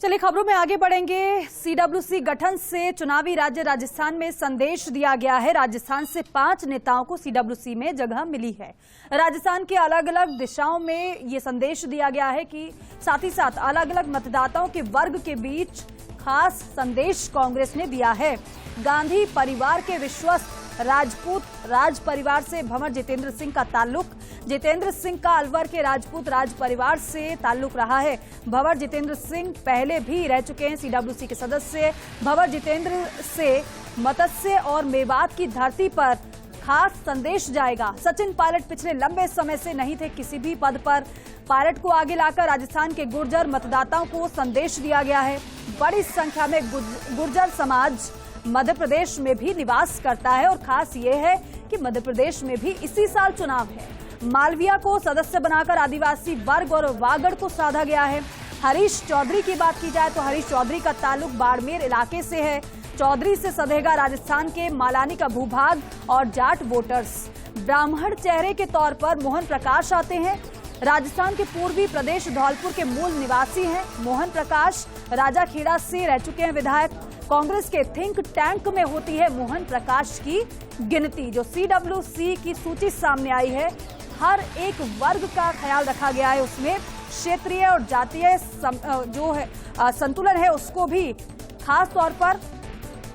चलिए खबरों में आगे बढ़ेंगे। सीडब्ल्यूसी गठन से चुनावी राज्य राजस्थान में संदेश दिया गया है। राजस्थान से 5 नेताओं को सीडब्ल्यूसी में जगह मिली है। राजस्थान के अलग अलग दिशाओं में ये संदेश दिया गया है कि साथ ही साथ अलग अलग मतदाताओं के वर्ग के बीच खास संदेश कांग्रेस ने दिया है। गांधी परिवार के विश्वस्त राजपूत राज परिवार से भंवर जितेंद्र सिंह का ताल्लुक। जितेंद्र सिंह का अलवर के राजपूत राज परिवार से ताल्लुक रहा है। भंवर जितेंद्र सिंह पहले भी रह चुके हैं सीडब्ल्यूसी के सदस्य। भंवर जितेंद्र से मत्स्य और मेवात की धरती पर खास संदेश जाएगा। सचिन पायलट पिछले लंबे समय से नहीं थे किसी भी पद पर। पायलट को आगे लाकर राजस्थान के गुर्जर मतदाताओं को संदेश दिया गया है। बड़ी संख्या में गुर्जर समाज मध्य प्रदेश में भी निवास करता है और खास ये है कि मध्य प्रदेश में भी इसी साल चुनाव है। मालविया को सदस्य बनाकर आदिवासी वर्ग और वागड़ को साधा गया है। हरीश चौधरी की बात की जाए तो हरीश चौधरी का ताल्लुक बाड़मेर इलाके से है। चौधरी से सधेगा राजस्थान के मालानी का भूभाग और जाट वोटर्स। ब्राह्मण चेहरे के तौर पर मोहन प्रकाश आते हैं। राजस्थान के पूर्वी प्रदेश धौलपुर के मूल निवासी हैं। मोहन प्रकाश राजाखेड़ा से रह चुके हैं विधायक। कांग्रेस के थिंक टैंक में होती है मोहन प्रकाश की गिनती। जो सीडब्ल्यूसी की सूची सामने आई है, हर एक वर्ग का ख्याल रखा गया है। उसमें क्षेत्रीय और जातीय जो है संतुलन है उसको भी खास तौर पर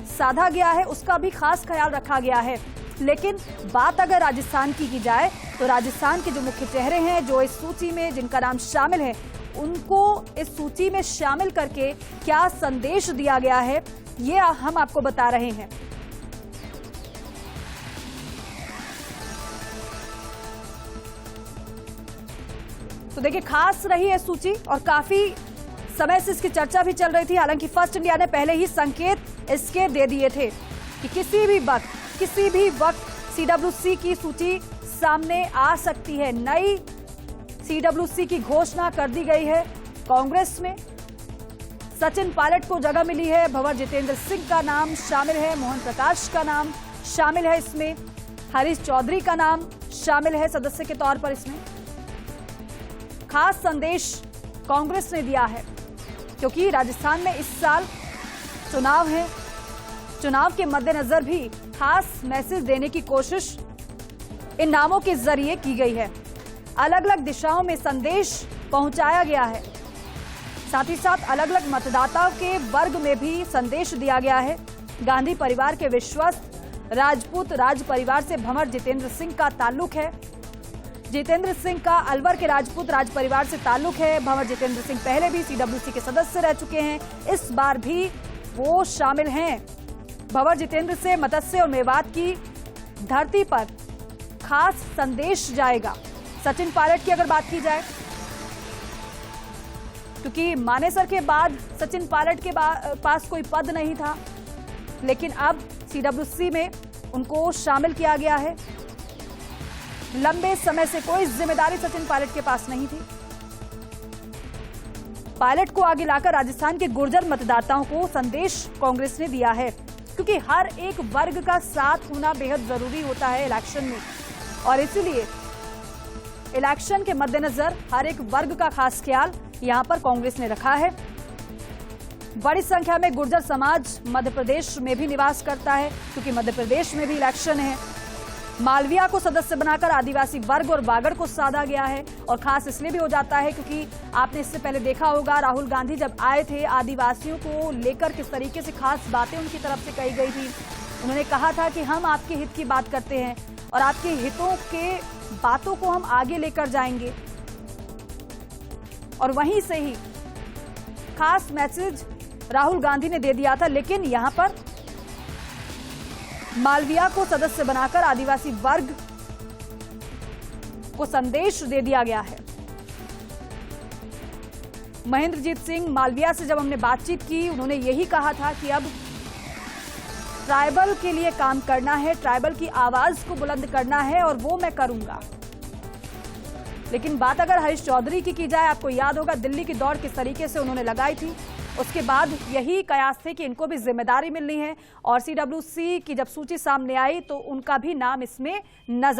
साधा गया है, उसका भी खास ख्याल रखा गया है। लेकिन बात अगर राजस्थान की जाए तो राजस्थान के जो मुख्य चेहरे हैं जो इस सूची में जिनका नाम शामिल है, उनको इस सूची में शामिल करके क्या संदेश दिया गया है ये हम आपको बता रहे हैं। तो देखिए, खास रही है सूची और काफी समय से इसकी चर्चा भी चल रही थी। हालांकि फर्स्ट इंडिया ने पहले ही संकेत इसके दे दिए थे कि किसी भी वक्त सीडब्ल्यूसी की सूची सामने आ सकती है। नई सीडब्ल्यूसी की घोषणा कर दी गई है। कांग्रेस में सचिन पायलट को जगह मिली है। भंवर जितेंद्र सिंह का नाम शामिल है। मोहन प्रकाश का नाम शामिल है इसमें। हरीश चौधरी का नाम शामिल है सदस्य के तौर पर। इसमें खास संदेश कांग्रेस ने दिया है क्योंकि राजस्थान में इस साल चुनाव है। चुनाव के मद्देनजर भी खास मैसेज देने की कोशिश इन नामों के जरिए की गई है। अलग अलग दिशाओं में संदेश पहुंचाया गया है। साथ ही साथ अलग अलग मतदाताओं के वर्ग में भी संदेश दिया गया है। गांधी परिवार के विश्वस्त राजपूत राज परिवार से भंवर जितेंद्र सिंह का ताल्लुक है। जितेंद्र सिंह का अलवर के राजपूत राज परिवार से ताल्लुक है। भंवर जितेंद्र सिंह पहले भी सीडब्ल्यूसी के सदस्य रह चुके हैं, इस बार भी वो शामिल हैं। भंवर जितेंद्र से मत्स्य और मेवात की धरती पर खास संदेश जाएगा। सचिन पायलट की अगर बात की जाए, क्योंकि मानेसर के बाद सचिन पायलट के पास कोई पद नहीं था, लेकिन अब सीडब्ल्यूसी में उनको शामिल किया गया है। लंबे समय से कोई जिम्मेदारी सचिन पायलट के पास नहीं थी। पायलट को आगे लाकर राजस्थान के गुर्जर मतदाताओं को संदेश कांग्रेस ने दिया है, क्योंकि हर एक वर्ग का साथ होना बेहद जरूरी होता है इलेक्शन में, और इसीलिए इलेक्शन के मद्देनजर हर एक वर्ग का खास ख्याल यहां पर कांग्रेस ने रखा है। बड़ी संख्या में गुर्जर समाज मध्य प्रदेश में भी निवास करता है, क्योंकि मध्य प्रदेश में भी इलेक्शन है। मालविया को सदस्य बनाकर आदिवासी वर्ग और वागड़ को साधा गया है, और खास इसलिए भी हो जाता है क्योंकि आपने इससे पहले देखा होगा राहुल गांधी जब आए थे, आदिवासियों को लेकर किस तरीके से खास बातें उनकी तरफ से कही गई थी। उन्होंने कहा था कि हम आपके हित की बात करते हैं और आपके हितों के बातों को हम आगे लेकर जाएंगे, और वहीं से ही खास मैसेज राहुल गांधी ने दे दिया था। लेकिन यहां पर मालविया को सदस्य बनाकर आदिवासी वर्ग को संदेश दे दिया गया है। महेंद्रजीत सिंह मालविया से जब हमने बातचीत की, उन्होंने यही कहा था कि अब ट्राइबल के लिए काम करना है, ट्राइबल की आवाज को बुलंद करना है, और वो मैं करूंगा। लेकिन बात अगर हरीश चौधरी की जाए, आपको याद होगा दिल्ली की दौड़ किस तरीके से उन्होंने लगाई थी। उसके बाद यही कयास थे कि इनको भी जिम्मेदारी मिलनी है, और सीडब्ल्यूसी की जब सूची सामने आई तो उनका भी नाम इसमें नजर